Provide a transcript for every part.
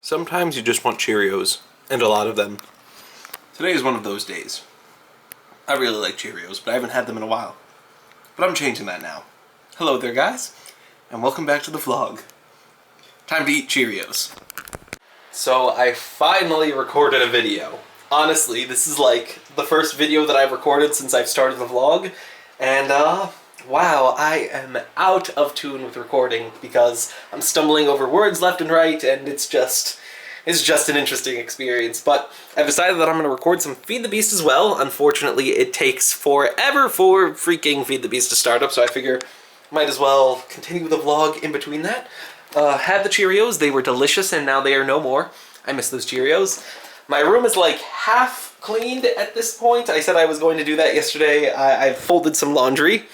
Sometimes you just want Cheerios, and a lot of them. Today is one of those days. I really like Cheerios, but I haven't had them in a while. But I'm changing that now. Hello there, guys, and welcome back to the vlog. Time to eat Cheerios. So I finally recorded a video. Honestly, this is like the first video that I've recorded since I've started the vlog, and wow, I am out of tune with recording because I'm stumbling over words left and right, and it's just an interesting experience. But I've decided that I'm going to record some Feed the Beast as well. Unfortunately, it takes forever for freaking Feed the Beast to start up, so I figure might as well continue the vlog in between that. Had the Cheerios, they were delicious, and now they are no more. I miss those Cheerios. My room is like half cleaned at this point. I said I was going to do that yesterday. I folded some laundry.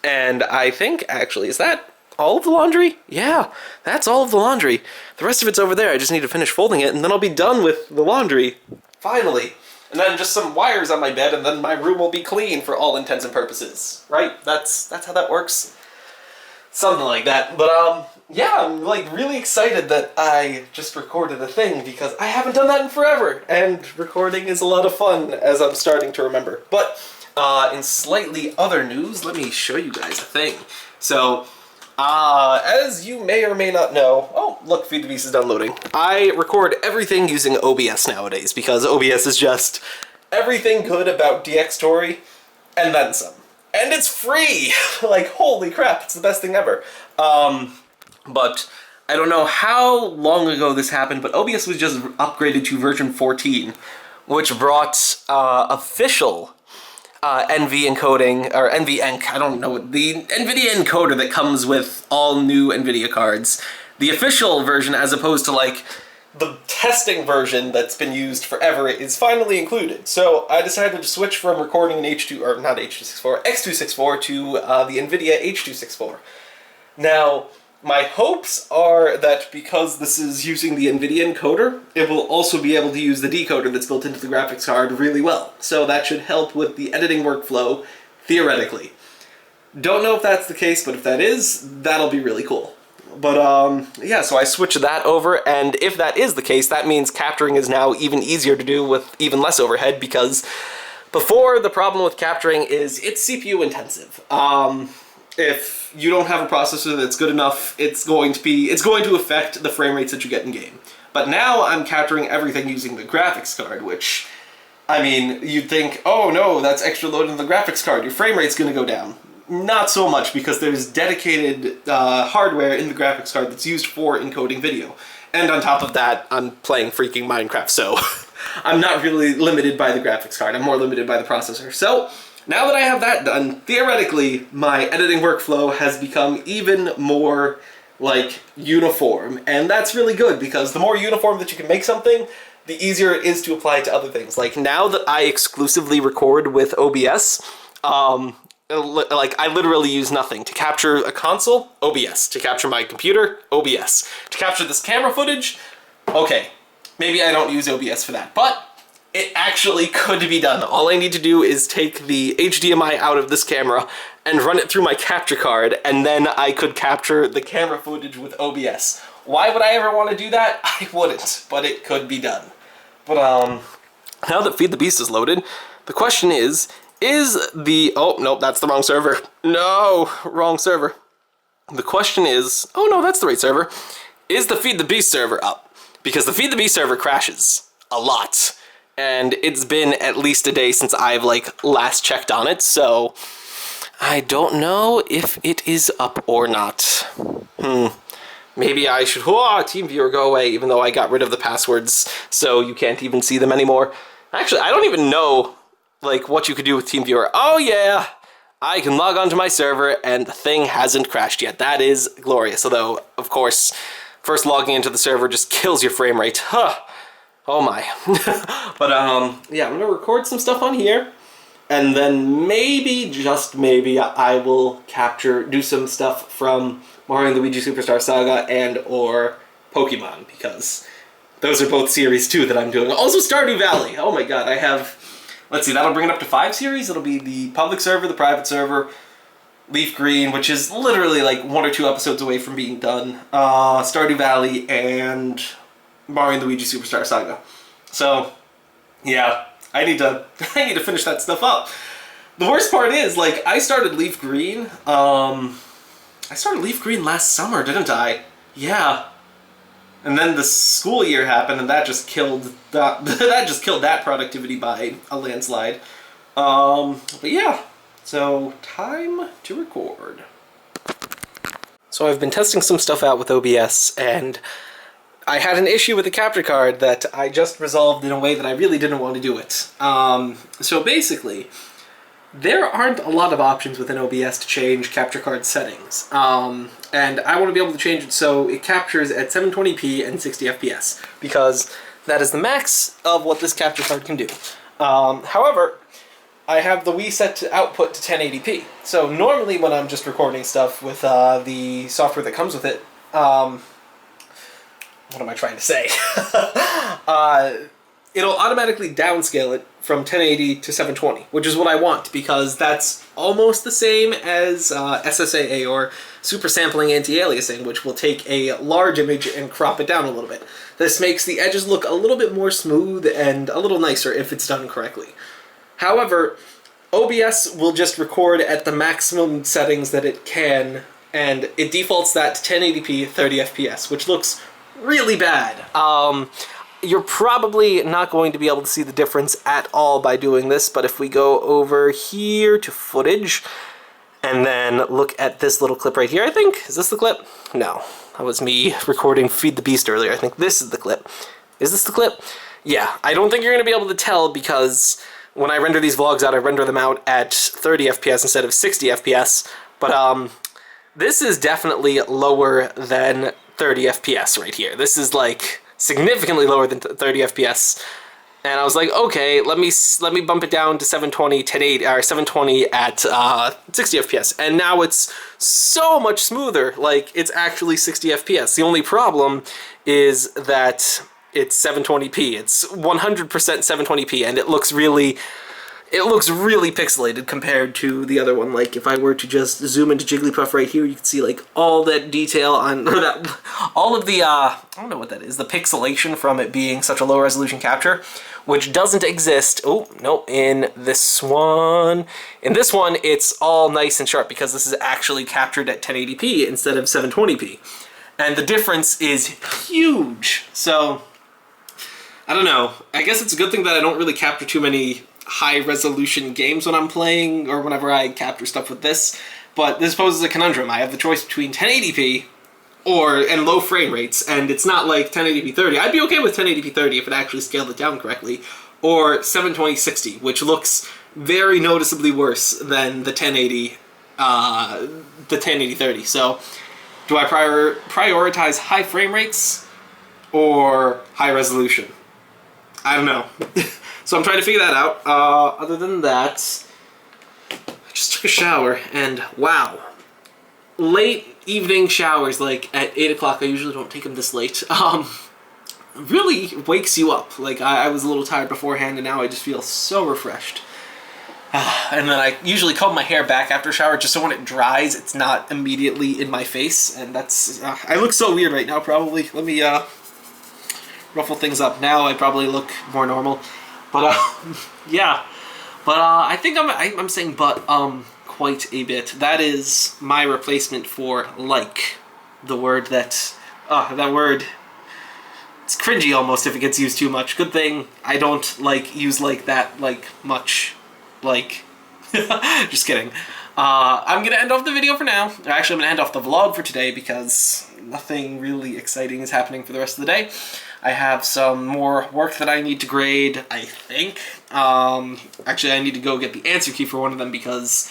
And I think, actually, is that all of the laundry? Yeah, that's all of the laundry. The rest of it's over there. I just need to finish folding it, and then I'll be done with the laundry. Finally. And then just some wires on my bed, and then my room will be clean for all intents and purposes. Right? That's how that works. Something like that. But, yeah, I'm, like, really excited that I just recorded a thing, because I haven't done that in forever. And recording is a lot of fun, as I'm starting to remember. But in slightly other news, let me show you guys a thing. So, as you may or may not know, oh, look, Feed the Beast is done loading. I record everything using OBS nowadays, because OBS is just everything good about DxTory, and then some. And it's free! Like, holy crap, it's the best thing ever. But I don't know how long ago this happened, but OBS was just upgraded to version 14, which brought official NV encoding, or NVEnc, I don't know, the NVIDIA encoder that comes with all new NVIDIA cards. The official version, as opposed to, like, the testing version that's been used forever, is finally included. So I decided to switch from recording in X264 to the NVIDIA H264. Now, my hopes are that because this is using the NVIDIA encoder, it will also be able to use the decoder that's built into the graphics card really well. So that should help with the editing workflow, theoretically. Don't know if that's the case, but if that is, that'll be really cool. But, yeah, so I switched that over, and if that is the case, that means capturing is now even easier to do with even less overhead, because before, the problem with capturing is it's CPU intensive. If you don't have a processor that's good enough, it's going to affect the frame rates that you get in game. But now I'm capturing everything using the graphics card, which, I mean, you'd think, oh no, that's extra load in the graphics card, your frame rate's gonna go down. Not so much, because there's dedicated hardware in the graphics card that's used for encoding video. And on top of that, I'm playing freaking Minecraft, so I'm not really limited by the graphics card, I'm more limited by the processor. So, now that I have that done, theoretically, my editing workflow has become even more, like, uniform. And that's really good, because the more uniform that you can make something, the easier it is to apply it to other things. Like, now that I exclusively record with OBS, like, I literally use nothing. To capture a console, OBS. To capture my computer, OBS. To capture this camera footage, okay, maybe I don't use OBS for that, but it actually could be done. All I need to do is take the HDMI out of this camera and run it through my capture card, and then I could capture the camera footage with OBS. Why would I ever want to do that? I wouldn't, but it could be done. But, now that Feed the Beast is loaded, the question is the... Oh, nope, that's the wrong server. No, wrong server. The question is... Oh, no, that's the right server. Is the Feed the Beast server up? Because the Feed the Beast server crashes a lot. And it's been at least a day since I've, like, last checked on it, so I don't know if it is up or not. Maybe I should... Oh, TeamViewer, go away, even though I got rid of the passwords, so you can't even see them anymore. Actually, I don't even know, like, what you could do with TeamViewer. Oh, yeah! I can log onto my server, and the thing hasn't crashed yet. That is glorious, although, of course, first logging into the server just kills your frame rate. Huh. Oh my. But, yeah, I'm gonna record some stuff on here, and then maybe, just maybe, I will do some stuff from Mario & Luigi Superstar Saga and or Pokemon, because those are both series 2 that I'm doing. Also Stardew Valley! Oh my god, I have... Let's see, that'll bring it up to 5 series. It'll be the public server, the private server, Leaf Green, which is literally like 1 or 2 episodes away from being done, Stardew Valley, and barring the Luigi Superstar Saga. So, yeah, I need to finish that stuff up. The worst part is, like, I started Leaf Green, last summer, didn't I? Yeah. And then the school year happened, and that just killed that productivity by a landslide. But yeah, so time to record. So I've been testing some stuff out with OBS, and I had an issue with the capture card that I just resolved in a way that I really didn't want to do it. So basically, there aren't a lot of options within OBS to change capture card settings. And I want to be able to change it so it captures at 720p and 60 FPS, because that is the max of what this capture card can do. However, I have the Wii set to output to 1080p. So normally when I'm just recording stuff with the software that comes with it, what am I trying to say? It'll automatically downscale it from 1080 to 720, which is what I want, because that's almost the same as SSAA, or super sampling anti-aliasing, which will take a large image and crop it down a little bit. This makes the edges look a little bit more smooth and a little nicer if it's done correctly. However, OBS will just record at the maximum settings that it can, and it defaults that to 1080p 30 FPS, which looks really bad. You're probably not going to be able to see the difference at all by doing this, but if we go over here to footage, and then look at this little clip right here, I think. Is this the clip? No. That was me recording Feed the Beast earlier. I think this is the clip. Is this the clip? Yeah. I don't think you're going to be able to tell, because when I render these vlogs out, I render them out at 30 FPS instead of 60 FPS. But this is definitely lower than 30 FPS right here. This is like significantly lower than 30 FPS. And I was like, okay, let me bump it down to 720, 1080, or 720 at 60 FPS. And now it's so much smoother. Like, it's actually 60 FPS. The only problem is that it's 720p. It's 100% 720p, and it looks really pixelated compared to the other one. Like, if I were to just zoom into Jigglypuff right here, you can see like all that detail on, or that, all of the I don't know what that is, the pixelation from it being such a low resolution capture, which doesn't exist. Oh no, in this one it's all nice and sharp, because this is actually captured at 1080p instead of 720p, and the difference is huge. So I don't know, I guess it's a good thing that I don't really capture too many high-resolution games when I'm playing, or whenever I capture stuff with this, but this poses a conundrum. I have the choice between 1080p and low frame rates, and it's not like 1080p 30. I'd be okay with 1080p 30 if it actually scaled it down correctly, or 720 60, which looks very noticeably worse than the 1080 30. So, do I prioritize high frame rates or high resolution? I don't know. So I'm trying to figure that out. Other than that, I just took a shower, and wow. Late evening showers, like at 8 o'clock, I usually don't take them this late, really wakes you up. Like, I was a little tired beforehand, and now I just feel so refreshed. And then I usually comb my hair back after a shower, just so when it dries, it's not immediately in my face, and that's, I look so weird right now, probably. Let me, ruffle things up. Now I probably look more normal. But, yeah. But, I think I'm saying but, quite a bit. That is my replacement for like. The word that, that word, it's cringy almost if it gets used too much. Good thing I don't, like, use like that, like, much. Like, just kidding. I'm gonna end off the video for now. Actually, I'm gonna end off the vlog for today, because nothing really exciting is happening for the rest of the day. I have some more work that I need to grade, I think. Actually, I need to go get the answer key for one of them, because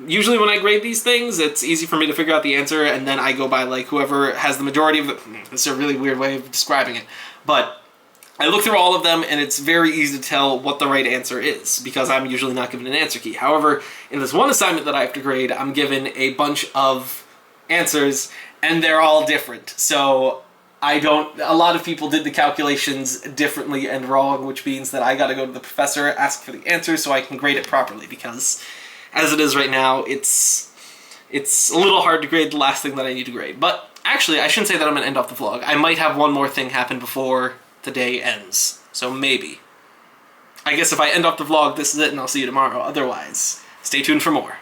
usually when I grade these things, it's easy for me to figure out the answer, and then I go by, like, whoever has the majority of it. This is a really weird way of describing it. But I look through all of them, and it's very easy to tell what the right answer is, because I'm usually not given an answer key. However, in this one assignment that I have to grade, I'm given a bunch of answers, and they're all different. So a lot of people did the calculations differently and wrong, which means that I gotta go to the professor, ask for the answer so I can grade it properly, because as it is right now, it's a little hard to grade the last thing that I need to grade. But Actually, I shouldn't say that I'm going to end off the vlog. I might have one more thing happen before the day ends. So maybe. I guess if I end off the vlog, this is it, and I'll see you tomorrow. Otherwise, stay tuned for more.